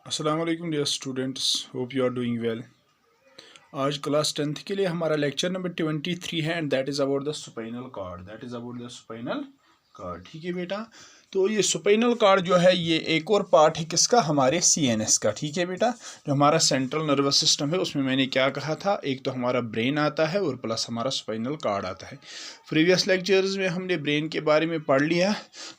अस्सलाम वालेकुम dear students, hope you are doing well. आज क्लास 10th के लिए हमारा लेक्चर नंबर 23 है and that is about the spinal cord. ठीक है बेटा। तो ये सुपाइनल कार्ड जो है ये एक और पार्ट है किसका, हमारे सीएनएस का। ठीक है बेटा। जो हमारा सेंट्रल नर्वस सिस्टम है उसमें मैंने क्या कहा था, एक तो हमारा ब्रेन आता है और प्लस हमारा सुपाइनल कार्ड आता है। प्रीवियस लेक्चर्स में हमने ब्रेन के बारे में पढ़ लिया।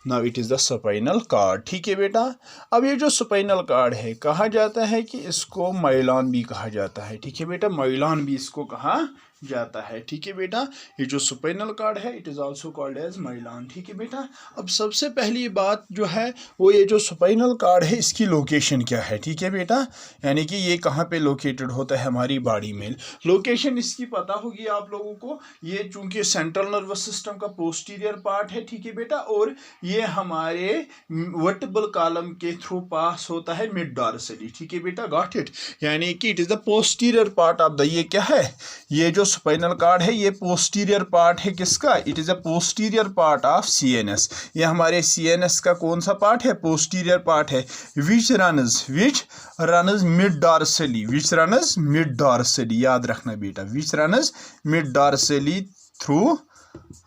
Now it is the spinal cord. ठीक है बेटा। अब ये जो सुपाइनल कार्ड है कहा जाता है कि इसको माइलॉन भी कहा जाता है। ठीक है बेटा, माइलॉन भी इसको कहा जाता है। ठीक है बेटा। ये जो सुपाइनल कार्ड है it is also called as myelon. ठीक है बेटा। अब सबसे पहली बात जो है वो ये जो सुपाइनल कार्ड है इसकी लोकेशन क्या है। ठीक है बेटा, यानी कि ये कहाँ पे लोकेटेड होता है हमारी बॉडी में। लोकेशन इसकी पता होगी आप लोगों को। ये चूंकि सेंट्रल नर्वस सिस्टम का पोस्टीरियर पार्ट है। ठीक है बेटा। और ये हमारे वर्टिब्रल कॉलम के थ्रू पास होता है मिड डॉर्सली। ठीक है बेटा, गॉट इट। यानी कि it is the posterior part of the, ये क्या है, ये जो स्पाइनल कार्ड है ये पोस्टीरियर पार्ट है किसका, it is a posterior part of CNS. ये हमारे सीएनएस का कौन सा पार्ट है, पोस्टीरियर पार्ट है। विच रनस मिड डॉर्सली, याद रखना बेटा, which runs mid dorsally through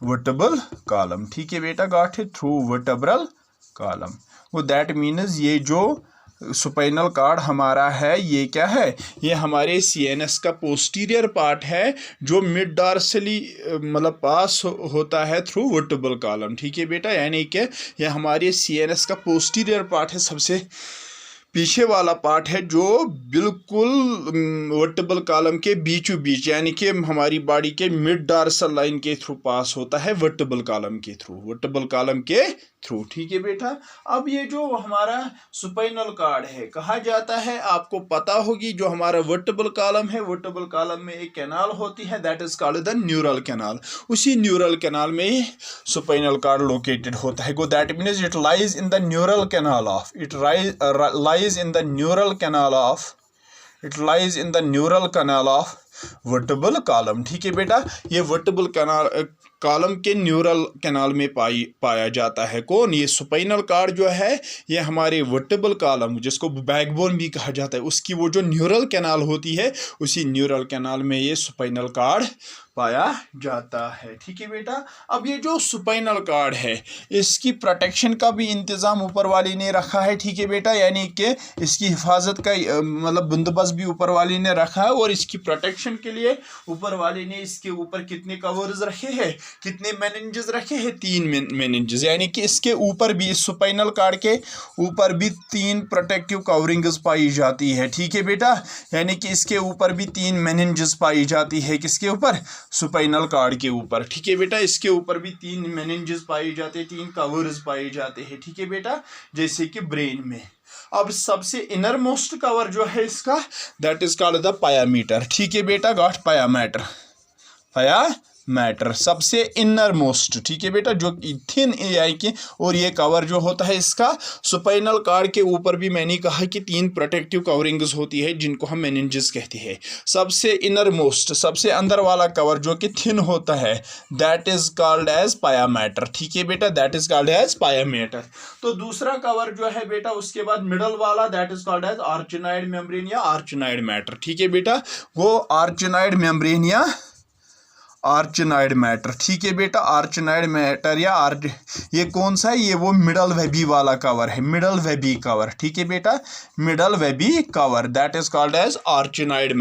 vertebral column. ठीक है बेटा, got it, through vertebral column. वो दैट मीन्स ये जो सुपाइनल कार्ड हमारा है ये क्या है, ये हमारे सीएनएस का पोस्टीरियर पार्ट है जो मिड डॉर्सली मतलब पास होता है थ्रू वर्टिब्रल कॉलम। ठीक है बेटा, यानी कि ये हमारे सीएनएस का पोस्टीरियर पार्ट है, सबसे पीछे वाला पार्ट है जो बिल्कुल वर्टिब्रल कॉलम के बीचों बीच, यानी कि हमारी बॉडी के मिड डॉर्सल लाइन के थ्रू पास होता है वर्टिब्रल कॉलम के थ्रू। ठीक है बेटा। अब ये जो हमारा सुपाइनल कार्ड है कहा जाता है, आपको पता होगी, जो हमारा वर्टिब्रल कॉलम है, वर्टिब्रल कॉलम में एक कैनाल होती है that is called the neural canal. उसी न्यूरल कैनाल में ही सुपाइनल कार्ड लोकेटेड होता है। गो that means it lies in the neural canal of, lies in the neural canal of vertebral column. ठीक है बेटा, ये वर्टिब्रल कॉलम के न्यूरल कैनाल में पाया जाता है। कौन, ये सुपाइनल कार्ड जो है ये हमारे वर्टिब्रल कॉलम जिसको बैकबोन भी कहा जाता है उसकी वो जो न्यूरल कैनाल होती है उसी न्यूरल कैनाल में ये सुपाइनल कार्ड पाया जाता है। ठीक है बेटा। अब ये जो सुपाइनल कार्ड है इसकी प्रोटेक्शन का भी इंतज़ाम ऊपर वाली ने रखा है। ठीक है बेटा, यानी कि इसकी हिफाजत का मतलब बंदोबस्त भी ऊपर वाली ने रखा है और इसकी प्रोटेक्शन के लिए ऊपर वाले ने इसके ऊपर कितने कवर्स रखे हैं, कितने मेनिंजेस रखे हैं, 3 मेनिंजेस। यानी कि इसके ऊपर भी, इस सुपाइनल कार्ड के ऊपर भी 3 प्रोटेक्टिव कवरिंग्स पाई जाती है। ठीक है बेटा, यानी कि इसके ऊपर भी 3 मेनिंजेस पाई जाती है। किसके ऊपर, सुपाइनल कार्ड के ऊपर। ठीक है बेटा, इसके ऊपर भी 3 मेनिंजेस पाए जाते हैं, 3 कवर्स पाए जाते हैं। ठीक है बेटा, जैसे कि ब्रेन में। अब सबसे इनर मोस्ट कवर जो है इसका that is called the pia mater. ठीक है बेटा, गॉट पायामीटर सबसे इनर मोस्ट। ठीक है बेटा, जो थिन एआई के, और ये कवर जो होता है इसका सुपाइनल कार्ड के ऊपर भी मैंने कहा कि 3 प्रोटेक्टिव कवरिंग्स होती है जिनको हम मेनिंजेस कहते हैं। सबसे इनर मोस्ट, सबसे अंदर वाला कवर जो कि थिन होता है that is called as pia mater. ठीक है बेटा, that is called as pia mater. तो दूसरा कवर जो है बेटा उसके बाद मिडल वाला that is called as arachnoid membrane या आर्चेनॉइड मैटर। ठीक है बेटा, वो आर्चेनॉइड मेम्ब्रेन या आर्चेनॉइड मैटर। ठीक है बेटा, आर्चेनॉइड मैटर या ये कौन सा है, ये वो मिडल वेबी वाला कवर है, मिडल वेबी कवर। ठीक है बेटा, middle webby cover that is called as arachnoid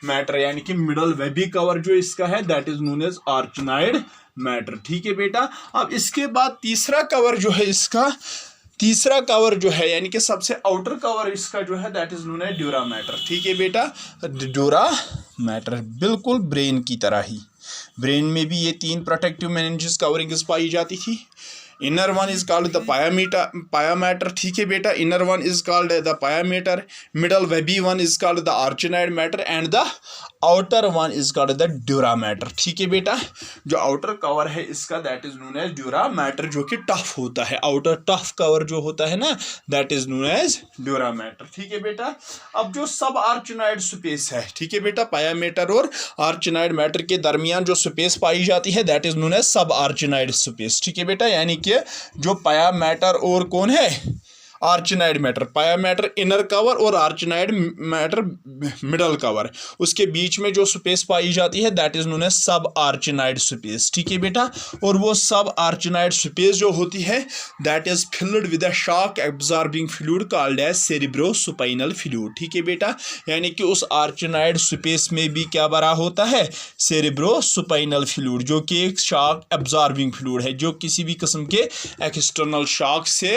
matter, यानी कि मिडल वेबी कवर जो इसका है that is known as arachnoid matter. ठीक है बेटा। अब इसके बाद तीसरा कवर जो है यानी कि सबसे आउटर कवर इसका जो है that is known as dura matter. ठीक है बेटा, ड्यूरा मैटर, बिल्कुल ब्रेन की तरह ही। ब्रेन में भी ये 3 प्रोटेक्टिव मेनिंजेस कवरिंग्स पाई जाती थी। Inner one is called the pia mater. ठीक है बेटा, inner one is called the pia mater, middle webby one is called the arachnoid matter and the outer one is called the dura matter. ठीक है बेटा, जो आउटर कवर है इसका that is known as dura matter, जो कि tough होता है। आउटर टफ कवर जो होता है ना that is known as dura matter. ठीक है बेटा। अब जो सब आर्चेनॉइड स्पेस है, ठीक है बेटा, पायामीटर और आर्चेनॉइड मैटर के दरमियान जो स्पेस पाई जाती है दैट इज नोन एज सब आर्चेनॉइड स्पेस। ठीक है बेटा, यानी कि जो पायामीटर और कौन है आर्चनाइड मैटर, पाया मैटर इनर कवर और आर्चनाइड मैटर मिडल कवर, उसके बीच में जो स्पेस पाई जाती है that is known as sub arachnoid space. ठीक है बेटा, और वो सब आर्चनाइड स्पेस जो होती है that is filled with a shock absorbing fluid called as cerebrospinal fluid. ठीक है बेटा, यानी कि उस आर्चनाइड स्पेस में भी क्या भरा होता है, सेरिब्रोस्पाइनल फ्लूइड, जो कि एक शॉक एब्जॉर्बिंग फ्लूइड है, जो किसी भी किस्म के एक्सटर्नल शॉक से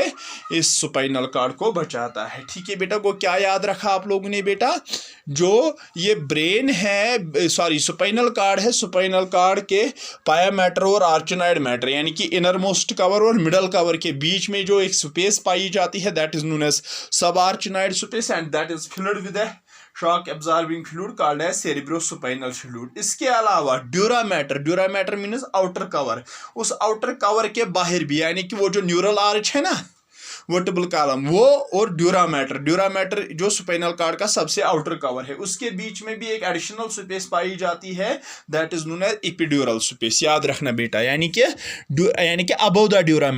इस स्पाइनल कॉर्ड को बचाता है। ठीक है बेटा, को क्या याद रखा आप लोगों ने बेटा, जो ये ब्रेन है, सॉरी स्पाइनल कॉर्ड है, स्पाइनल कॉर्ड के पाया मैटर और आर्चनाइड मैटर यानी कि इनर मोस्ट कवर और मिडल कवर के बीच में जो एक स्पेस पाई जाती है that is known as sub arachnoid space and that is filled with a shock absorbing fluid called as cerebrospinal fluid. इसके अलावा dura matter means outer cover, उस आउटर कवर के बाहर भी यानी कि वो जो न्यूरल आर्च है ना, वर्टिब्रल कॉलम, वो और ड्यूरा मैटर जो स्पाइनल कॉर्ड का सबसे आउटर कवर है, उसके बीच में भी एक एडिशनल स्पेस पाई जाती है that is known as epidural space. याद रखना बेटा, यानी कि अबव द ड्यूरा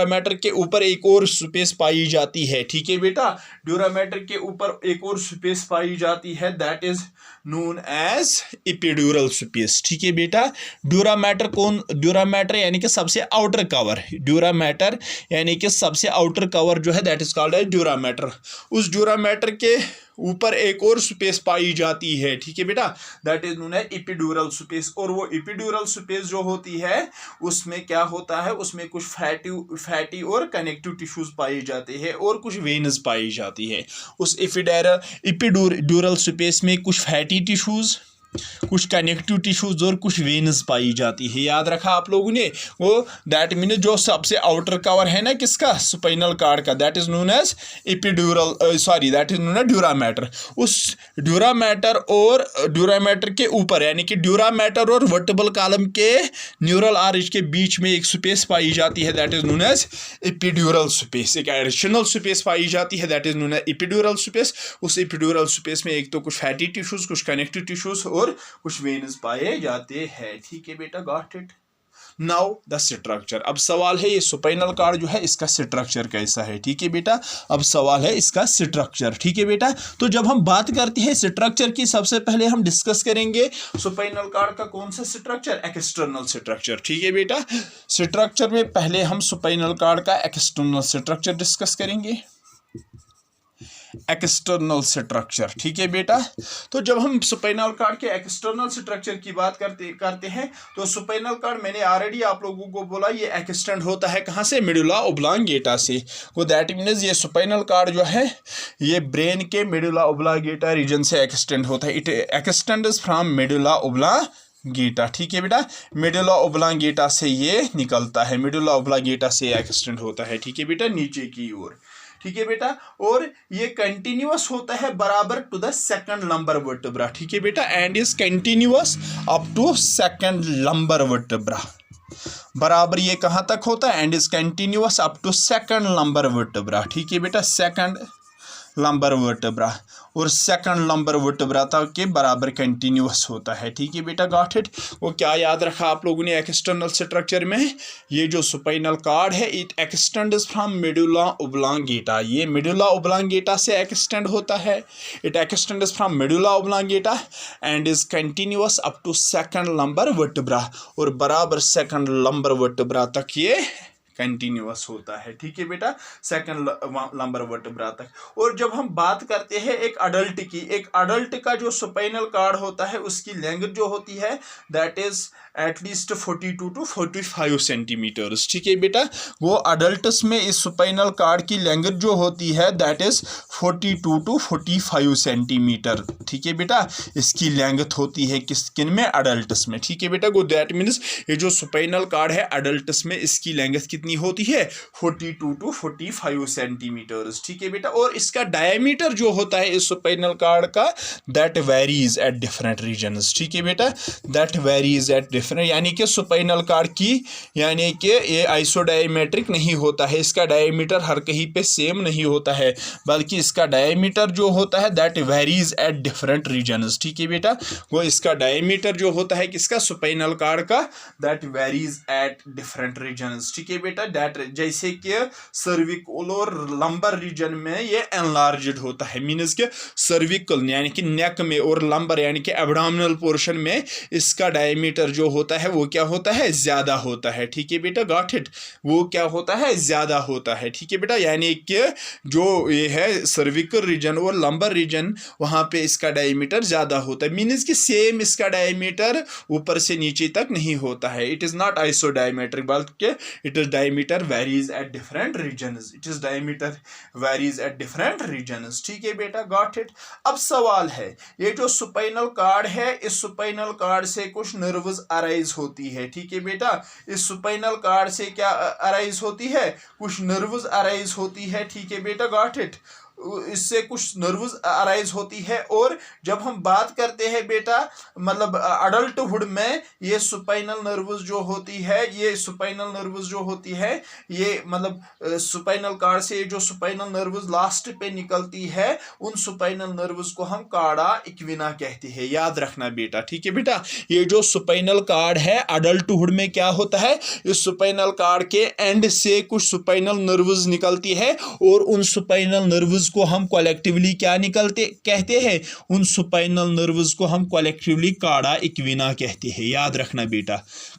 मैटर के ऊपर एक और स्पेस पाई जाती है। ठीक है बेटा, ड्यूरा मैटर के ऊपर एक और स्पेस पाई जाती है that is known as epidural space. ठीक है बेटा, ड्यूरा मैटर यानी कि सबसे आउटर कवर, ड्यूरा मैटर यानी कि सबसे आउटर कवर जो है that is called as dura mater. उस ड्यूरा मैटर के ऊपर एक और स्पेस पाई जाती है। ठीक है बेटा, that is known as epidural space, और वो एपिड्यूरल स्पेस जो होती है उसमें क्या होता है, उसमें कुछ फैटी और कनेक्टिव टिश्यूज पाए जाते हैं और कुछ वेन्स पाई जाती है। उस एपिड्यूरल स्पेस में कुछ फैटी टिश्यूज, कुछ कनेक्टिव टिश्यूज और कुछ वेन्स पाई जाती है। याद रखा आप लोगों ने, वो दैट मीन जो सबसे आउटर कवर है ना किसका, स्पाइनल कॉर्ड का, that is known as that is known as dura mater. उस ड्यूरा मैटर के ऊपर यानी कि ड्यूरा मैटर और वर्टिब्रल कॉलम के न्यूरल आर्च के बीच में एक स्पेस पाई जाती है that is known as epidural space, एक एडिशनल स्पेस पाई जाती है that is known as epidural space. उस एपिड्यूरल स्पेस में एक तो कुछ फैटी टिश्यूज, कुछ कनेक्टिव टिश्यूज और कुछ वेन्स पाए जाते हैं। ठीक है बेटा, got it. Now the structure, अब सवाल है ये स्पाइनल कॉर्ड जो है इसका स्ट्रक्चर कैसा है। ठीक है बेटा, अब सवाल है इसका स्ट्रक्चर। ठीक है बेटा, तो जब हम बात करते हैं स्ट्रक्चर की, सबसे पहले हम डिस्कस करेंगे स्पाइनल कॉर्ड का कौन सा स्ट्रक्चर, एक्सटर्नल स्ट्रक्चर। ठीक है बेटा, स्ट्रक्चर में पहले हम स्पाइनल कॉर्ड का एक्सटर्नल स्ट्रक्चर डिस्कस करेंगे, एक्सटर्नल स्ट्रक्चर। ठीक है बेटा, तो जब हम स्पाइनल कॉर्ड के एक्सटर्नल स्ट्रक्चर की बात करते हैं तो स्पाइनल कॉर्ड मैंने ऑलरेडी आप लोगों को बोला ये एक्सटेंड होता है कहाँ से, मेडुला ओब्लांगेटा से। वो दैट मीन्स ये स्पाइनल कॉर्ड जो है ये ब्रेन के मेडुला ओब्लांगेटा रीजन से एक्सटेंड होता है। It extends from medulla oblongata. ठीक है बेटा, मेडुला ओब्लांगेटा से ये निकलता है, मेडुला ओब्लांगेटा से एक्सटेंड होता है। ठीक है बेटा, नीचे की ओर। ठीक है बेटा, और ये कंटिन्यूअस होता है बराबर to the second lumbar vertebra. ठीक है बेटा, and is continuous up to second lumbar vertebra. बराबर ये कहाँ तक होता है, and is continuous up to second lumbar vertebra. ठीक है बेटा, सेकंड लंबर वर्टेब्रा, और सेकंड लंबर वर्टेब्रा तक के बराबर कंटिन्यूअस होता है। ठीक है बेटा, गॉट इट। वो क्या याद रखा आप लोगों ने एक्सटर्नल स्ट्रक्चर में, ये जो स्पाइनल कॉर्ड है it extends from medulla oblongata, ये मेडुला ओब्लांगेटा से एक्सटेंड होता है। It extends from medulla oblongata and is continuous up to second lumbar vertebra, और बराबर सेकंड लंबर वर्टेब्रा तक ये कंटिन्यूअस होता है। ठीक है बेटा, सेकंड लंबर वर्टेब्रा तक। और जब हम बात करते हैं एक अडल्ट की, एक अडल्ट का जो स्पाइनल कॉर्ड होता है उसकी लेंथ जो होती है that is at least 42 to 45 centimetres. ठीक है बेटा, वो अडल्ट्स में इस स्पाइनल कॉर्ड की लेंथ जो होती है दैट इज 42 to 45 सेंटीमीटर। ठीक है बेटा, इसकी लेंथ होती है किन में, अडल्ट्स में। ठीक है बेटा, वो दैट मीन्स ये जो स्पाइनल कॉर्ड है अडल्ट्स में इसकी लेंथ कितनी होती है, 42 to 45 सेंटीमीटर्स। ठीक है बेटा, और इसका डायमीटर जो होता है इस स्पाइनल कॉर्ड का that varies at different regions. ठीक है बेटा, दैट वेरीज एट डिफरेंट, यानी कि स्पाइनल कॉर्ड की यानी कि ये आइसोडायमेट्रिक नहीं होता है, इसका डायमीटर हर कहीं पे सेम नहीं होता है, बल्कि इसका डायमीटर जो होता है that varies at different regions. ठीक है बेटा, वो इसका डायमीटर जो होता है किसका, स्पाइनल कॉर्ड का, that varies at different regions. ठीक है बेटा, बेटा, डेट जैसे कि सर्विकल और लंबर रीजन में ये एनलार्ज्ड होता है, मीन्स कि सर्विकल यानी कि नेक में और लंबर यानी कि एब्डोमिनल पोर्शन में इसका डायमीटर जो होता है वो क्या होता है, ज्यादा होता है। ठीक है बेटा, गॉट इट, वो क्या होता है, ज्यादा होता है। ठीक है बेटा, यानी कि जो ये है सर्विकल रीजन और लंबर रीजन वहां पे इसका डायमीटर ज्यादा होता है, मीन्स कि सेम इसका डायमीटर ऊपर से नीचे तक नहीं होता है। इट इज नॉट आइसोडायमेट्रिक, बल्कि it is diameter varies at different regions, it is diameter varies at different regions. ठीक है बेटा, गॉट इट। अब सवाल है, ये जो सुपाइनल कार्ड है, इस सुपाइनल कार्ड से कुछ नर्व्स अराइज होती है। ठीक है बेटा, इस सुपाइनल कार्ड से क्या अराइज होती है, कुछ नर्व्स अराइज होती है। ठीक है बेटा, गॉट इट, इससे कुछ नर्व्स अराइज होती है। और जब हम बात करते हैं बेटा, मतलब अडल्टहुड में ये सुपाइनल नर्व्स जो होती है, ये सुपाइनल नर्व्स जो होती है, ये मतलब सुपाइनल कार्ड से जो सुपाइनल नर्व्स लास्ट पे निकलती है, उन सुपाइनल नर्व्स को हम कार्डा इक्विना कहते हैं, याद रखना बेटा। ठीक है बेटा, ये जो सुपाइनल कार्ड है अडल्टहुड में क्या होता है, इस सुपाइनल कार्ड के एंड से कुछ सुपाइनल नर्व्स निकलती है और उन सुपाइनल नर्व्स को हम कलेक्टिवली क्या निकलते कहते हैं, उन सुपाइनल नर्व्स को हम कलेक्टिवली कार्डा इक्विना कहते हैं, याद रखना बेटा,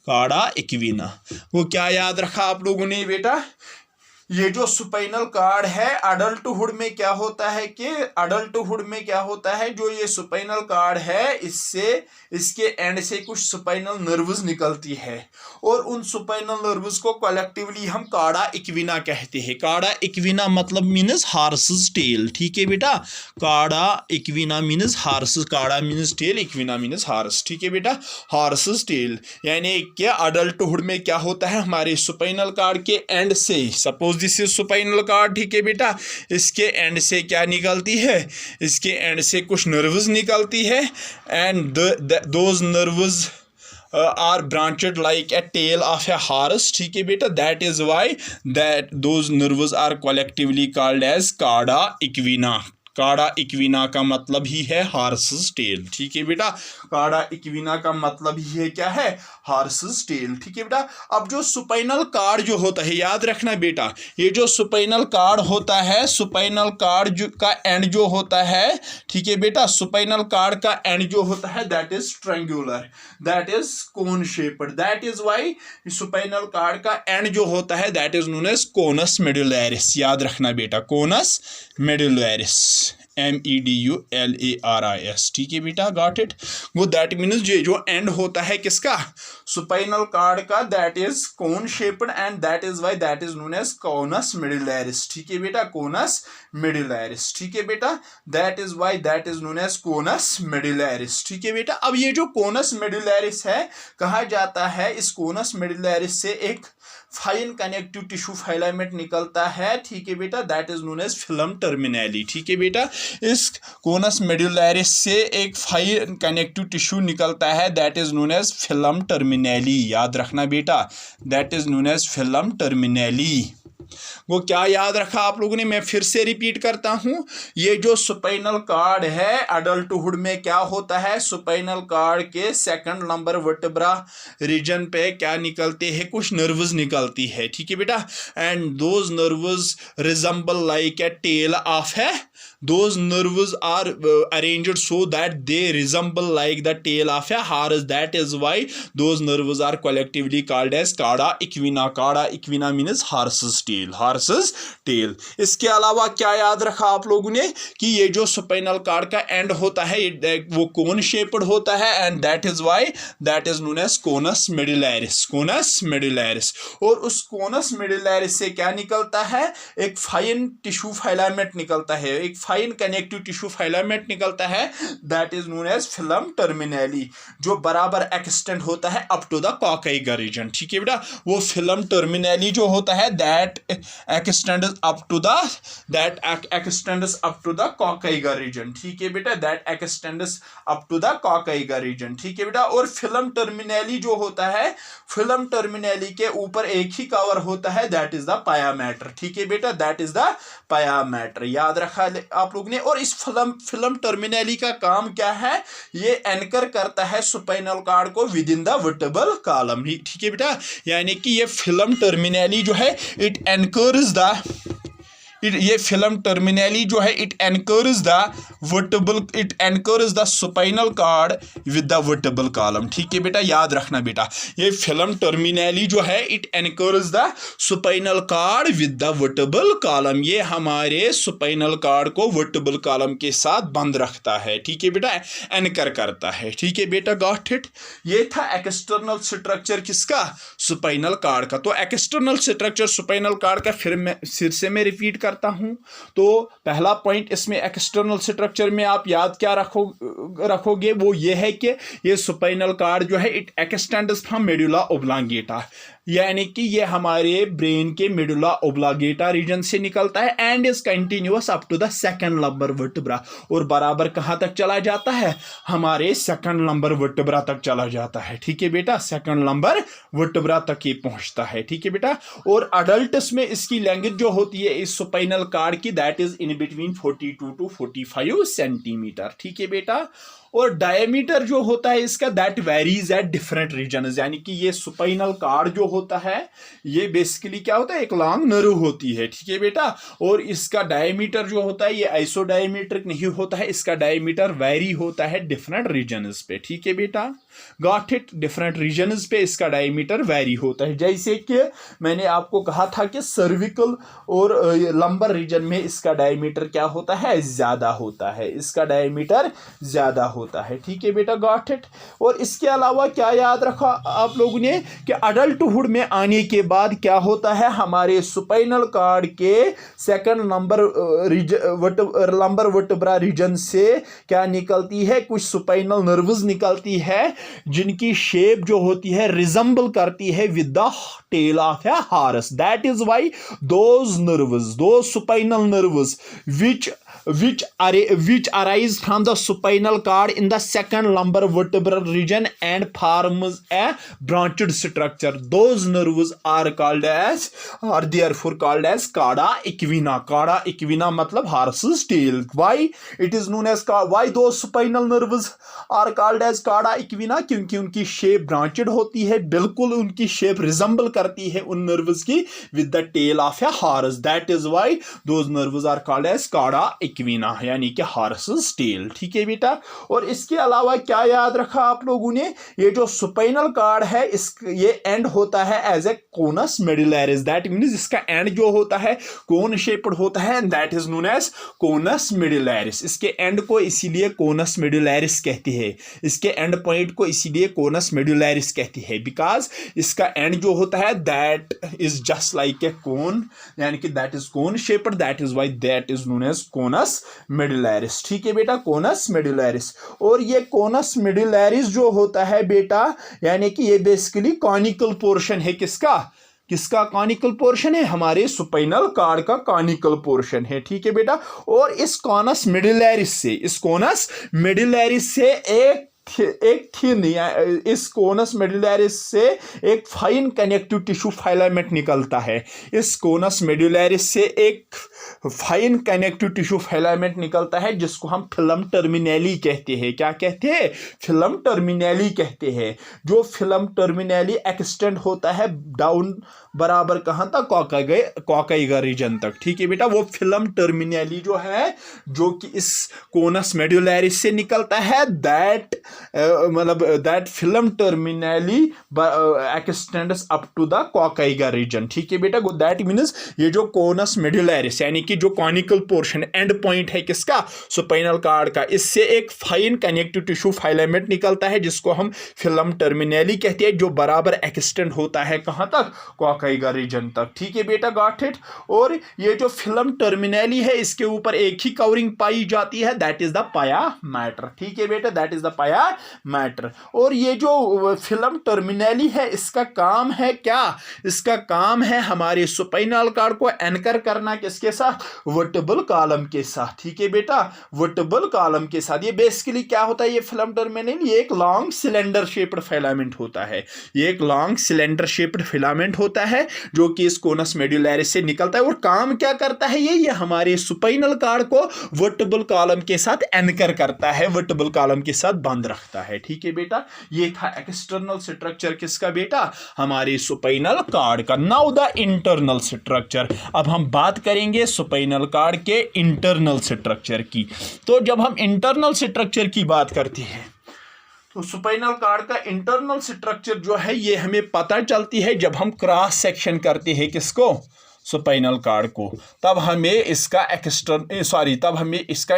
कार्डा इक्विना। वो क्या याद रखा आप लोगों ने बेटा, ये जो सुपाइनल कार्ड है अडल्टहुड में क्या होता है कि अडल्टहुड में क्या होता है, जो ये सुपाइनल कार्ड है इससे इसके एंड से कुछ सुपाइनल नर्व्स निकलती है और उन सुपाइनल नर्व्स को कलेक्टिवली हम कार्डा इक्विना कहते हैं। कार्डा इक्विना मतलब मीन्स हार्सेस टेल। ठीक है बेटा, cauda equina means horses, cauda means tail, equina means horse. ठीक है बेटा, हार्सेस टेल यानी कि अडल्टहुड में क्या होता है, हमारे सुपाइनल कार्ड के एंड से, सपोज दिस इज सुपाइनल कार्ड, ठीक है बेटा, इसके एंड से क्या निकलती है, इसके एंड से कुछ नर्व्स निकलती है and those nerves are branched like a tail of a horse। ठीक है बेटा, that is why that those nerves are collectively called as cauda equina। कार्डा इक्विना का मतलब ही है हार्सेस टेल। ठीक है बेटा, कार्डा इक्विना का मतलब ही है क्या है, हार्सेस टेल। ठीक है बेटा, अब जो सुपाइनल कार्ड जो होता है, याद रखना बेटा, ये जो सुपाइनल कार्ड होता है, सुपाइनल कार्ड का एंड जो होता है, ठीक है बेटा, सुपाइनल कार्ड का एंड जो होता है that is triangular, that is cone shaped, that is why spinal cord का एंड जो होता है that is known as conus medullaris. याद रखना बेटा, कोनस मेडुलैरिस, MEDULARIS। ठीक है बेटा, गॉट इट। वो दैट मीन्स जो एंड होता है किसका, सुपाइनल कार्ड का, that is cone shaped and that is why that is known as conus medullaris. ठीक है बेटा, कोनस मेडुलैरिस। ठीक है बेटा, that is why that is known as conus medullaris. ठीक है बेटा, अब ये जो कोनस मेडुलैरिस है, कहा जाता है इस कोनस मेडुलैरिस से एक फाइन कनेक्टिव टिश्यू फाइलामेंट निकलता है। ठीक है बेटा, that is known as filum terminale. ठीक है बेटा, इस कोनस मेडुलैरिस से एक फाइन कनेक्टिव टिश्यू निकलता है that is known as filum terminale. याद रखना बेटा, that is known as filum terminale. वो क्या याद रखा आप लोगों ने, मैं फिर से रिपीट करता हूं, ये जो सुपाइनल कार्ड है अडल्टहुड में क्या होता है, सुपाइनल कार्ड के सेकंड नंबर वर्टेब्रा रीजन पे क्या निकलते हैं, कुछ नर्व्स निकलती है। ठीक है बेटा, and those nerves resemble like a tail of है, those nerves are arranged so that they resemble like the tail of a horse, that is why those nerves are collectively called as cauda equina। cauda equina means horse's tail, horse's tail। इसके अलावा क्या याद रखा आप लोगों ने कि ये जो स्पाइनल कार्ड का एंड होता है वो कोन शेप्ड होता है and that is why that is known as conus medullaris, conus medullaris. और उस कोनस मेडुलैरिस से क्या निकलता है, एक फाइन टिश्यू फाइलामेंट निकलता है, एक फाइन कनेक्टिव टिश्यू फाइलामेंट निकलता है that is known as filum terminale, जो बराबर एक्सटेंड होता है अप टू द कॉकाइगा रीजन। ठीक है बेटा, वो फिलम टर्मिनली जो होता है that extends up to the कॉकाइगा रीजन। ठीक है बेटा, that extends up to the कॉकाइगा रीजन। ठीक है बेटा, और फिलम टर्मिनली जो होता है, फिलम टर्मिनली के ऊपर एक ही कवर होता है दैट इज द पाया मैटर। ठीक है बेटा, दैट इज द पाया मैटर। याद रखा आप लोगों ने। और इस फिल्म टर्मिनली का काम क्या है, ये एंकर करता है स्पाइनल कॉर्ड को with in the vertebral column, ठीक है बेटा। यानी कि ये फिल्म टर्मिनली जो है इट एंकर्स द ये फिल्म टर्मिनली जो है it anchors the spinal cord with the vertebral column, ठीक है बेटा, याद रखना बेटा। ये फिल्म टर्मिनली जो है it anchors the spinal cord with the vertebral column, ये हमारे स्पाइनल कॉर्ड को वर्टेब्रल कॉलम के साथ बंद रखता है, ठीक है बेटा, एंकर करता है, ठीक है बेटा, गॉट इट। ये था एक्सटर्नल स्ट्रक्चर किसका, स्पाइनल कॉर्ड का। तो एक्सटर्नल स्ट्रक्चर स्पाइनल कॉर्ड का फिर से मैं रिपीट करता हूं। तो पहला पॉइंट इसमें एक्सटर्नल स्ट्रक्चर में आप याद क्या रखोगे, वो ये है कि ये स्पाइनल कॉर्ड जो है it extends from medulla oblongata, यानी कि ये हमारे ब्रेन के मेडुला ओब्लांगेटा रीजन से निकलता है and is continuous up to the second lumbar vertebra, और बराबर कहां तक चला जाता है, हमारे सेकंड लंबर वर्टेब्रा तक चला जाता है, ठीक है बेटा, सेकंड लंबर वर्टेब्रा तक ये पहुंचता है, ठीक है बेटा। और अडल्ट्स में इसकी लैंग्वेज जो होती है इस स्पाइनल कॉर्ड की, that is in between 42 to 45 centimetre, ठीक है बेटा। और डायमीटर जो होता है इसका that varies at different regions, यानी कि ये स्पाइनल कॉर्ड जो होता है ये बेसिकली क्या होता है, एक लॉन्ग नर्व होती है, ठीक है बेटा। और इसका डायमीटर जो होता है ये आइसोडायमीट्रिक नहीं होता है, इसका डायमीटर वेरी होता है डिफरेंट रीजन्स पे, ठीक है बेटा, गॉट इट। डिफरेंट रीजन्स पे इसका डायमीटर वेरी होता है, जैसे कि मैंने आपको कहा था कि सर्विकल और लंबर रीजन में इसका डायमीटर क्या होता है, ज्यादा होता है, इसका डायमीटर ज्यादा होता है, ठीक है बेटा, गॉट इट। और इसके अलावा क्या याद रखा आप लोगों ने कि अडल्टहुड में आने के बाद क्या होता है, हमारे स्पाइनल कॉर्ड के सेकंड लंबर वर्टेब्रा रीजन से क्या निकलती है, कुछ स्पाइनल नर्व्स निकलती है जिनकी शेप जो होती है रिजेंबल करती है with the tail of a horse, that is why those spinal nerves which arise from the spinal cord in the second lumbar vertebral region and forms a branched structure, those nerves are therefore called as cauda equina. Cauda equina मतलब horse's tail. Why it is known as, why those spinal nerves are called as cauda equina, क्योंकि उनकी shape branched होती है, बिल्कुल उनकी shape resemble करती है उन नर्व्स की with the tail of a horse, that is why those nerves are called as cauda equina, यानी कि हॉर्सेस टेल, ठीक है बेटा। और इसके अलावा क्या याद रखा आप लोगों ने, ये जो स्पाइनल कॉर्ड है ये एंड होता है as a conus medullaris, that means इसका एंड जो होता है कोन शेप्ड होता है and that is known as conus medullaris. इसके एंड को इसीलिए कोनस मेडुलैरिस कहते हैं, इसके एंड पॉइंट को इसीलिए कोनस मेडुलैरिस कहती है, बिकॉज इसका एंड जो होता है that is just like a cone, यानी कि that is cone shaped, that is why that is known as conus medullaris, ठीक है बेटा, कोनस मेडुलैरिस। और ये कोनस मेडुलैरिस जो होता है बेटा, यानी कि ये बेसिकली कॉनिकल पोर्शन है, किसका कॉनिकल पोर्शन है, हमारे स्पाइनल कॉर्ड का कॉनिकल पोर्शन है, ठीक है बेटा। और इस कोनस मेडुलैरिस से एक थिन, इस कोनस मेडुलैरिस से एक फाइन कनेक्टिव टिश्यू फाइलामेंट निकलता है, इस कोनस मेडुलैरिस से एक फाइन कनेक्टिव टिश्यू फाइलामेंट निकलता है जिसको हम फिल्म टर्मिनली कहते हैं, क्या कहते हैं, फिल्म टर्मिनली कहते हैं। जो फिल्म टर्मिनली एक्सटेंड होता है डाउन बराबर कहां तक, कॉकाइगा रीजन तक, ठीक है बेटा, वो फिल्म टर्मिनली जो है जो कि इस कोनस मेडुलैरिस से निकलता है, that filum terminale extends up to the कॉकाइगा रीजन, ठीक है बेटा। दैट मींस ये जो कोनस मेडुलैरिस यानी कि जो कॉनिकल पोर्शन एंड पॉइंट है किसका, स्पाइनल कॉर्ड का, इससे एक फाइन कनेक्टिव टिश्यू फाइलामेंट निकलता है जिसको हम फिल्म टर्मिनली कहते हैं, जो बराबर एक्सटेंड होता है कहां तक, कॉकाइगा रीजन तक, ठीक है बेटा, गॉट इट। और ये जो फिल्म टर्मिनली है इसके ऊपर एक ही कवरिंग पाई जाती है, दैट इज द पाया मैटर, ठीक है बेटा, दैट इज द पाया मैटर। और ये जो फिल्म टर्मिनली है इसका काम है क्या? इसका काम है हमारे स्पाइनल कॉर्ड को एंकर करना किसके साथ? वर्टेब्रल कॉलम के साथ। ठीक है बेटा, वर्टेब्रल कॉलम के साथ। ये बेसिकली क्या होता है? ये फिल्म टर्मिनली ये एक लॉन्ग सिलेंडर शेप्ड फिलामेंट होता है। ये एक लॉन्ग सिलेंडर शेप्ड फिलामेंट होता है जो कि इस कोनस मेडुलैरिस से निकलता है। और काम क्या करता है? ये हमारे स्पाइनल कॉर्ड को वर्टेब्रल कॉलम के साथ एंकर करता है, वर्टेब्रल कॉलम के साथ बंद रखता है। ठीक है बेटा, ये था एक्सटर्नल स्ट्रक्चर किसका बेटा? हमारे स्पाइनल कॉर्ड का। Now the internal structure. अब हम बात करेंगे स्पाइनल कॉर्ड के इंटरनल स्ट्रक्चर की। तो जब हम इंटरनल स्ट्रक्चर की बात करते हैं तो स्पाइनल कॉर्ड का इंटरनल स्ट्रक्चर जो है ये हमें पता चलती है जब हम क्रॉस सेक्शन करते हैं किसको? स्पाइनल कॉर्ड को। तब हमें इसका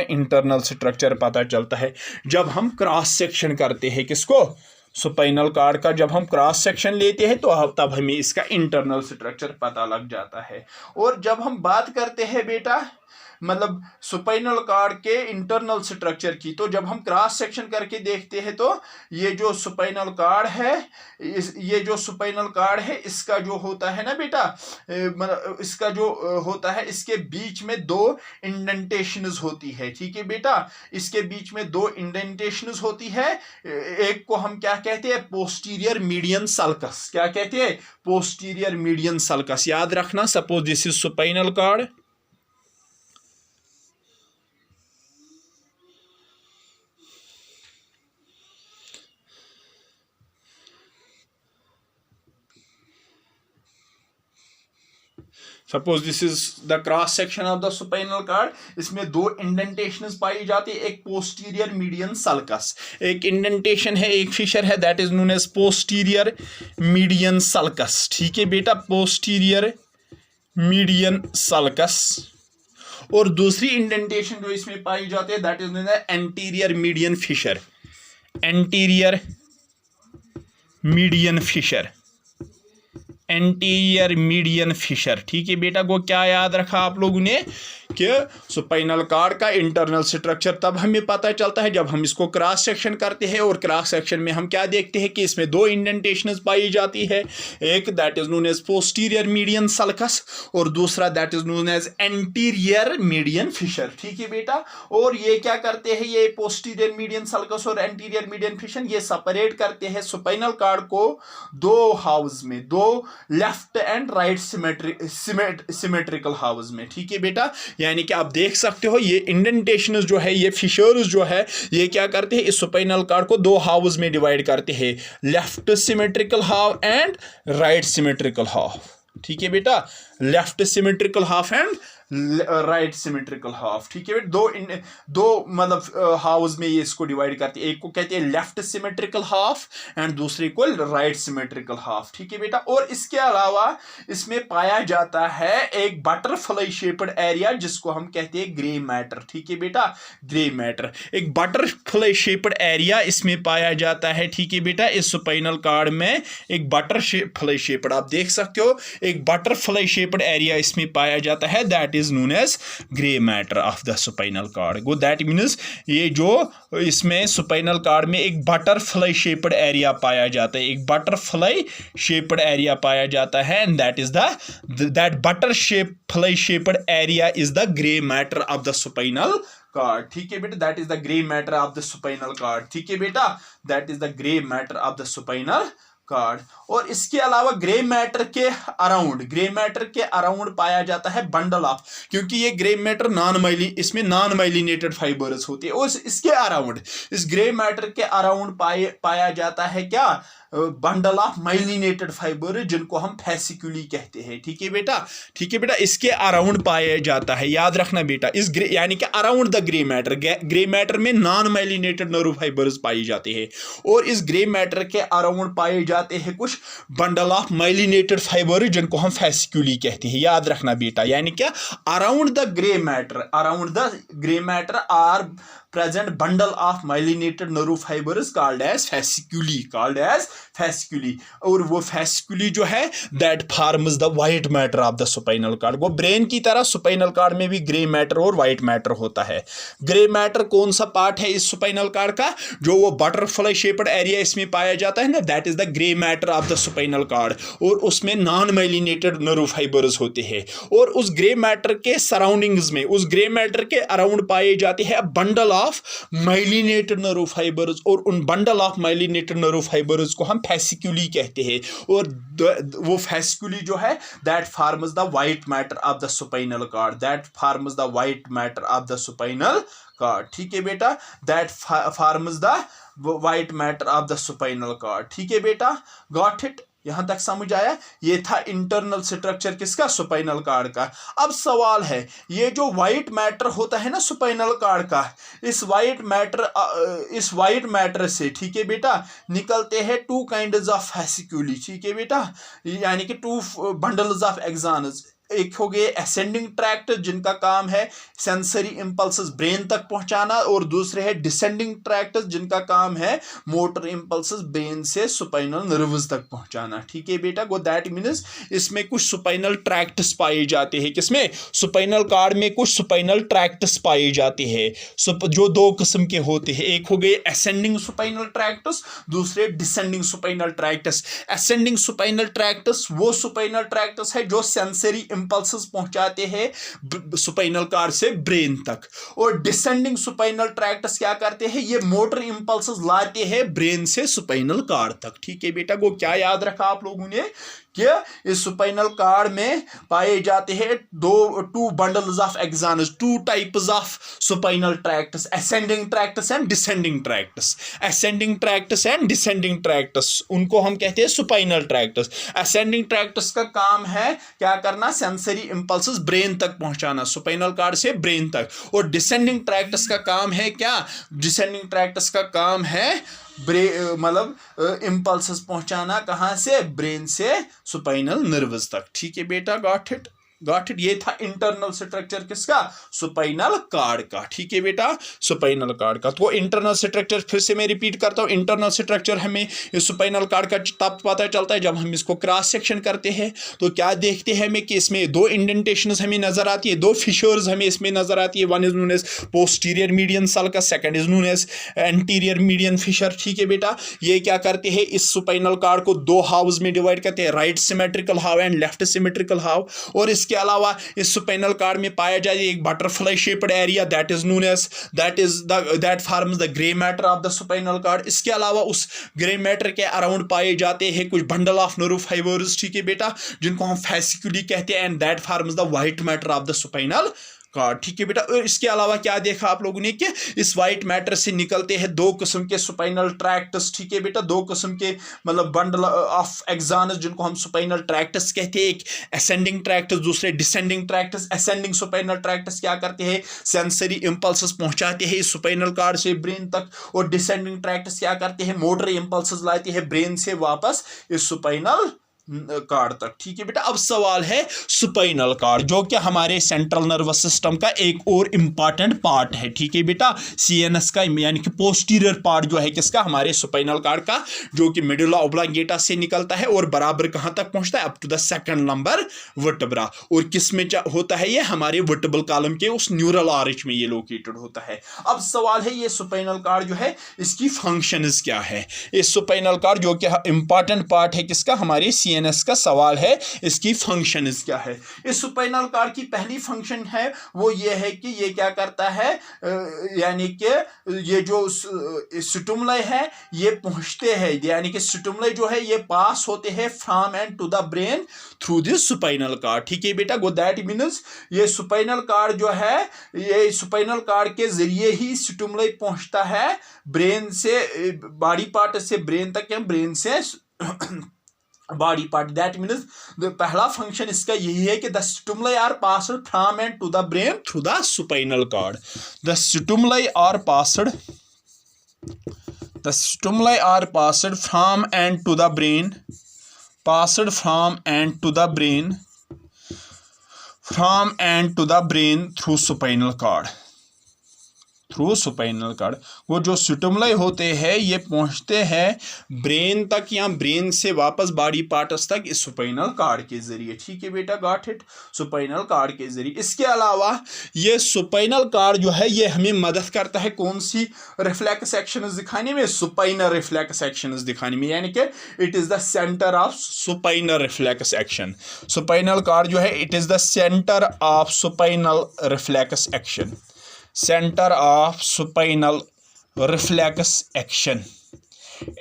इंटरनल स्ट्रक्चर पता चलता है जब हम क्रॉस सेक्शन करते हैं किसको? स्पाइनल कॉर्ड का। जब हम क्रॉस सेक्शन लेते हैं तो तब हमें इसका इंटरनल स्ट्रक्चर पता लग जाता है। और जब हम बात करते हैं बेटा मतलब स्पाइनल कॉर्ड के इंटरनल स्ट्रक्चर की, तो जब हम क्रॉस सेक्शन करके देखते हैं तो ये जो स्पाइनल कॉर्ड है इसका जो होता है ना बेटा, इसका जो होता है इसके बीच में दो इंडेंटेशंस होती है। ठीक है बेटा, इसके बीच में दो इंडेंटेशंस होती है। एक को हम क्या कहते हैं? Posterior median sulcus. क्या कहते हैं? Posterior median sulcus. याद रखना, suppose this is spinal cord, suppose this is the cross section of the spinal cord. इसमें दो इंडेंटेशंस पाई जाती है, एक पोस्टीरियर मीडियन सल्कस, एक इंडेंटेशन है, एक फिशर है, that is known as posterior median sulcus. ठीक है बेटा, पोस्टीरियर मीडियन सल्कस। और दूसरी इंडेंटेशन जो इसमें पाई जाती है that is known as anterior median fissure. Anterior median fissure, anterior median fissure. ठीक है बेटा, को क्या याद रखा आप लोगों ने कि स्पाइनल कॉर्ड का इंटरनल स्ट्रक्चर तब हमें पता चलता है जब हम इसको क्रॉस सेक्शन करते हैं। और क्रॉस सेक्शन में हम क्या देखते हैं कि इसमें दो इंडेंटेशंस पाई जाती है, एक that is known as posterior median sulcus और दूसरा that is known as anterior median fissure. ठीक है बेटा, और ये क्या करते हैं? ये पोस्टीरियर मीडियन सल्कस और एंटीरियर मीडियन फिशर ये सेपरेट करते हैं स्पाइनल कॉर्ड को दो हाउस में, दो left and right symmetrical halves में। ठीक है बेटा, यानी कि आप देख सकते हो ये इंडेंटेशंस जो है, ये फिशर्स जो है, ये क्या करते हैं? इस स्पाइनल कॉर्ड को दो हाउस में डिवाइड करते हैं, left symmetrical half and right symmetrical half. ठीक है बेटा, left symmetrical half and right symmetrical half. ठीक है बेटा, दो मतलब हाउस में ये इसको डिवाइड करते हैं, एक को कहते हैं लेफ्ट सिमेट्रिकल हाफ एंड दूसरे को राइट सिमेट्रिकल हाफ। ठीक है बेटा, और इसके अलावा इसमें पाया जाता है एक बटरफ्लाई शेप्ड एरिया जिसको हम कहते हैं ग्रे मैटर। ठीक है बेटा, ग्रे मैटर, एक बटरफ्लाई शेप्ड एरिया इसमें पाया जाता है। ठीक है बेटा, इस स्पाइनल कॉर्ड में एक बटरफ्लाई शेप्ड, आप देख सकते हो एक बटरफ्लाई शेप्ड एरिया इसमें पाया जाता है, that is known as gray matter of the spinal cord. Go that means ये जो इसमें स्पाइनल कॉर्ड में एक बटरफ्लाई शेप्ड एरिया पाया जाता है, एक बटरफ्लाई शेप्ड एरिया पाया जाता है, and that butterfly shaped area is the grey matter of the spinal cord. ठीक है बेटा, that is the grey matter of the spinal cord. ठीक है बेटा, that is the grey matter of the spinal cord. और इसके अलावा grey matter के अराउंड पाया जाता है बंडल ऑफ, क्योंकि ये ग्रे मैटर इसमें नॉन माइलिनेटेड फाइबर्स होती है, और इसके अराउंड, इस ग्रे मैटर के अराउंड पाया जाता है क्या? बंडल ऑफ माइलिनेटेड फाइबर जिनको हम फैसिकुली कहते हैं। ठीक है बेटा, इसके अराउंड पाया जाता है। याद रखना बेटा, इस यानी कि अराउंड द ग्रे मैटर में नॉन माइलिनेटेड नर्व फाइबर्स पाई जाते हैं, और इस ग्रे मैटर के अराउंड पाए जाते हैं कुछ बंडल ऑफ माइलिनेटेड फाइबर जिनको हम फैसिकुली कहते हैं। याद रखना बेटा, यानी क्या? Around the grey matter are present bundle of myelinated nerve fibers called as fasciculi और वो fasciculi जो है that forms the white matter of the spinal cord। वो ब्रेन की तरह स्पाइनल कार्ड में भी ग्रे मैटर और व्हाइट मैटर होता है। ग्रे मैटर कौन सा पार्ट है इस स्पाइनल कार्ड का, जो वो बटरफ्लाई शेप्ड एरिया इसमें पाया जाता है ना, that is the grey matter of the spinal card, और उसमें नॉन माइलिनेटेड नर्व फाइबर्स होते हैं। और उस ग्रे मैटर के सराउंडिंग्स में, उस ग्रे मैटर के अराउंड पाए जाते हैं bundle of myelinated nerve fibres, और उन bundle of myelinated nerve fibres को हम फैसिक्यूली कहते हैं। और वो फैसिक्यूली जो है that forms the white matter of the spinal card, that forms the white matter of the spinal cord. ठीक है बेटा, that forms the white matter of the spinal cord. ठीक है बेटा, गॉट इट, यहां तक समझ आया। ये था इंटरनल स्ट्रक्चर किसका, स्पाइनल कार्ड का। अब सवाल है, ये जो व्हाइट मैटर होता है ना स्पाइनल कार्ड का, इस व्हाइट मैटर से, ठीक है बेटा, निकलते हैं टू काइंड्स ऑफ फैसिक्यूली। ठीक है बेटा, यानी कि टू बंडल्स ऑफ एक्सॉन्स। एक हो गए असेंडिंग ट्रैक्ट जिनका काम है सेंसरी इंपल्सेस ब्रेन तक पहुंचाना, और दूसरे है डिसेंडिंग ट्रैक्ट जिनका काम है मोटर इंपल्सेस ब्रेन से स्पाइनल नर्व्स तक पहुंचाना। ठीक है बेटा, गो दैट मीन्स इसमें कुछ स्पाइनल ट्रैक्ट्स पाए जाते हैं। किसमें, स्पाइनल कार्ड में कुछ स्पाइनल ट्रैक्ट्स पाए जाते हैं, जो दो किस्म के होते हैं। एक हो गए असेंडिंग स्पाइनल ट्रैक्ट्स, दूसरे descending spinal tracts. Ascending spinal tracts वो स्पाइनल ट्रैक्ट्स है जो सेंसरी इंपल्सेस पहुंचाते हैं स्पाइनल कार्ड से ब्रेन तक, और डिसेंडिंग स्पाइनल ट्रैक्ट्स क्या करते हैं, ये मोटर इंपल्सेस लाते हैं ब्रेन से स्पाइनल कार्ड तक। ठीक है बेटा, वो क्या याद रखा आप लोगों ने कि इस स्पाइनल कार्ड में पाए जाते हैं two bundles of axons, two types of spinal tracts, ascending tracts and descending tracts. Ascending tracts and descending tracts, उनको हम कहते हैं स्पाइनल ट्रैक्ट्स। असेंडिंग ट्रैक्ट्स का काम है क्या करना, सेंसरी इंपल्सेस ब्रेन तक पहुंचाना, स्पाइनल कार्ड से ब्रेन तक। और डिसेंडिंग ट्रैक्ट्स का काम है क्या, डिसेंडिंग ट्रैक्ट्स का काम है मतलब इंपल्सेस पहुंचाना, कहां से, ब्रेन से स्पाइनल नर्व्स तक। ठीक है बेटा, गॉट इट, गॉट इट। ये था इंटरनल स्ट्रक्चर किसका, स्पाइनल कार्ड का। ठीक है बेटा, स्पाइनल कार्ड का। तो इंटरनल स्ट्रक्चर फिर से मैं रिपीट करता हूं, इंटरनल स्ट्रक्चर हमें इस स्पाइनल कार्ड का तब पता चलता है जब हम इसको क्रॉस सेक्शन करते हैं। तो क्या देखते हैं हमें कि इसमें दो इंडेंटेशंस हमें नजर आती है, दो फिशर्स हमें इसमें नजर आती है। One is known as posterior median sulcus, second is known as anterior median fissure. ठीक है बेटा, ये क्या करते हैं, इस स्पाइनल कार्ड को दो हाउस में डिवाइड करते हैं, right symmetrical how and left symmetrical how. और इसके अलावा इस स्पाइनल कार्ड में पाया जाए एक butterfly shaped area, that is known as that forms the grey matter of the spinal cord. इसके अलावा उस ग्रे मैटर के अराउंड पाए जाते हैं कुछ बंडल ऑफ नर्व फाइबर्स, ठीक है बेटा, जिनको हम फैसिक्यूली कहते हैं, and that forms the white matter of the spinal cord. ठीक है बेटा, और इसके अलावा क्या देखा आप लोगों ने कि इस व्हाइट मैटर से निकलते हैं दो किस्म के स्पाइनल ट्रैक्ट्स। ठीक है बेटा, दो किस्म के मतलब बंडल ऑफ एक्सॉन्स जिनको हम स्पाइनल ट्रैक्ट्स कहते हैं, एक असेंडिंग ट्रैक्ट्स, दूसरे descending tracts. Ascending spinal tracts क्या करते हैं, सेंसरी इंपल्सेस पहुंचाते हैं इस स्पाइनल कार्ड से ब्रेन तक, और डिसेंडिंग ट्रैक्ट्स क्या करते हैं, मोटर इंपल्सेस लाते हैं ब्रेन से वापस इस स्पाइनल कार्ड तक। ठीक है बेटा, अब सवाल है स्पाइनल कार्ड, जो कि हमारे सेंट्रल नर्वस सिस्टम का एक और इंपॉर्टेंट पार्ट है। ठीक है बेटा, सीएनएस का यानी कि पोस्टीरियर पार्ट जो है किसका, हमारे स्पाइनल कार्ड का, जो कि मेडुला ऑब्लांगेटा से निकलता है और बराबर कहां तक पहुंचता है, up to the second number vertebra. और किस में होता है ये, हमारे वर्टेब्रल कॉलम के उस न्यूरल आर्च में ये लोकेटेड होता है। अब सवाल है, ये स्पाइनल कार्ड जो है इसकी फंक्शंस क्या है। इस स्पाइनल कार्ड जो कि इंपॉर्टेंट पार्ट है किसका, हमारे सीएनएस का, सवाल है इसकी फंक्शन क्या है। इस स्पाइनल कार्ड की पहली फंक्शन है वो ये है कि ये क्या करता है, यानी कि ये जो स्टिमुलाई है ये पहुंचते हैं, यानी कि स्टिमुलाई जो है ये पास होते हैं from end to the brain through this spinal cord. ठीक है बेटा, गो दैट मीन्स ये स्पाइनल कार्ड जो है, ये स्पाइनल कार्ड के जरिए ही स्टिमुलाई पहुंचता है ब्रेन से, बॉडी पार्ट से ब्रेन तक या ब्रेन से बॉडी पार्ट। दैट मीन्स पहला फंक्शन इसका यही है कि the stimuli are passed from end to the brain through the spinal cord. The stimuli are passed from end to the brain, passed from and to the brain through spinal cord। Through spinal cord. वो जो stimuli होते हैं ये पहुंचते हैं brain तक या brain से वापस बॉडी पार्ट्स तक इस सुपाइनल कार्ड के जरिए। ठीक है बेटा, गॉट इट, सुपाइनल कार्ड के जरिए। इसके अलावा ये सुपाइनल कार्ड जो है ये हमें मदद करता है कौन सी रिफ्लेक्स एक्शंस दिखाने में, सुपाइनल रिफ्लेक्स एक्शंस दिखाने में, यानी कि it is the centre of spinal reflex action. Spinal cord जो है it is the centre of spinal reflex action, centre of spinal reflex action,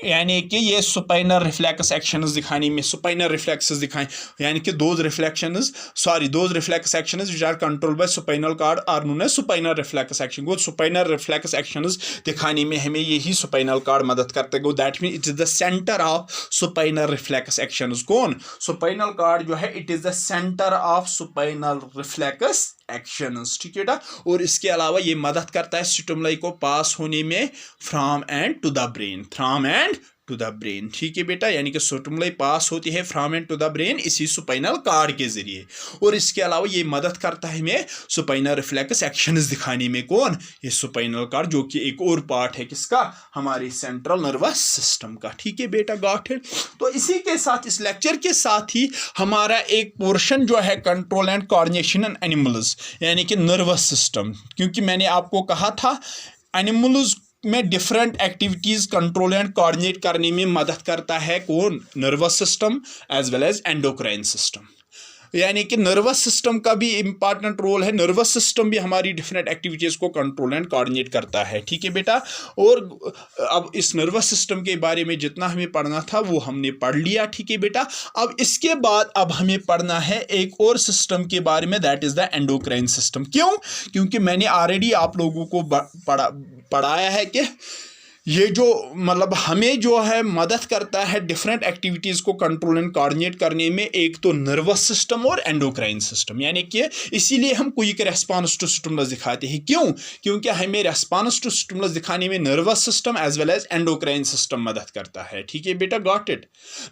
यानी कि ये सुपाइनल रिफ्लेक्स एक्शंस दिखाने में, सुपाइनल रिफ्लेक्सेस दिखाएं, यानी कि those reflex actions which are controlled by spinal cord are known as spinal reflex action. वो spinal reflex actions दिखाने में हमें यही सुपाइनल कार्ड मदद करते हैं। That mean it is the centre of spinal reflex actions. कौन? सुपाइनल कार्ड जो है it is the centre of spinal reflex actions. ठीक है बेटा, और इसके अलावा ये मदद करता है स्टिमुलाई को पास होने में from end to the brain, from end to the brain. ठीक है बेटा, यानी कि स्टिमुलाई पास होती है from end to the brain इसी सुपाइनल कार्ड के जरिए। और इसके अलावा ये मदद करता है हमें सुपाइनल रिफ्लेक्स एक्शंस दिखाने में। कौन? ये सुपाइनल कार्ड, जो कि एक और पार्ट है किसका? हमारे सेंट्रल नर्वस सिस्टम का। ठीक है बेटा, गॉट इट। तो इसी के साथ, इस लेक्चर के साथ ही हमारा एक पोर्शन जो है control and coordination in animals, यानी कि नर्वस सिस्टम, क्योंकि मैंने आपको कहा था एनिमल्स में different activities control and coordinate करने में मदद करता है कौन? Nervous system as well as endocrine system. यानी कि नर्वस सिस्टम का भी इंपॉर्टेंट रोल है, नर्वस सिस्टम भी हमारी डिफरेंट एक्टिविटीज को कंट्रोल एंड कोऑर्डिनेट करता है। ठीक है बेटा, और अब इस नर्वस सिस्टम के बारे में जितना हमें पढ़ना था वो हमने पढ़ लिया। ठीक है बेटा, अब इसके बाद अब हमें पढ़ना है एक और सिस्टम के बारे में, that is the endocrine system. क्यों? क्योंकि मैंने ऑलरेडी आप लोगों को पढ़ाया है कि ये जो मतलब हमें जो है मदद करता है डिफरेंट एक्टिविटीज़ को कंट्रोल एंड कोऑर्डिनेट करने में, एक तो नर्वस सिस्टम और एंडोक्राइन सिस्टम। यानी कि इसीलिए हम क्विक रेस्पॉन्स टू स्टिमुलस दिखाते हैं। क्यों? क्योंकि हमें रेस्पॉन्स टू स्टिमुलस दिखाने में nervous system as well as endocrine system मदद करता है। ठीक है बेटा, गॉट इट।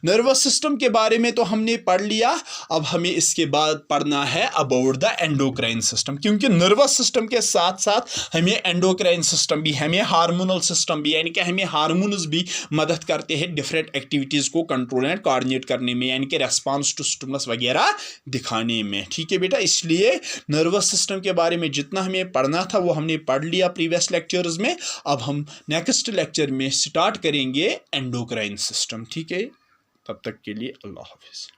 नर्वस सिस्टम के बारे में तो हमने पढ़ लिया, अब हमें इसके बाद पढ़ना है अबाउट द एंडोक्राइन सिस्टम, क्योंकि नर्वस सिस्टम के साथ साथ हमें एंडोक्राइन सिस्टम भी, हमें हार्मोनल सिस्टम भी, यानी कि हमें हार्मोन्स भी मदद करते हैं डिफरेंट एक्टिविटीज को कंट्रोल एंड कोऑर्डिनेट करने में, यानी कि रेस्पॉन्स टू स्टिमुलस वगैरह दिखाने में। ठीक है बेटा, इसलिए नर्वस सिस्टम के बारे में जितना हमें पढ़ना था वो हमने पढ़ लिया प्रीवियस लेक्चर्स में। अब हम नेक्स्ट लेक्चर में स्टार्ट करेंगे एंडोक्राइन सिस्टम। ठीक है, तब तक के लिए अल्लाह हाफिज।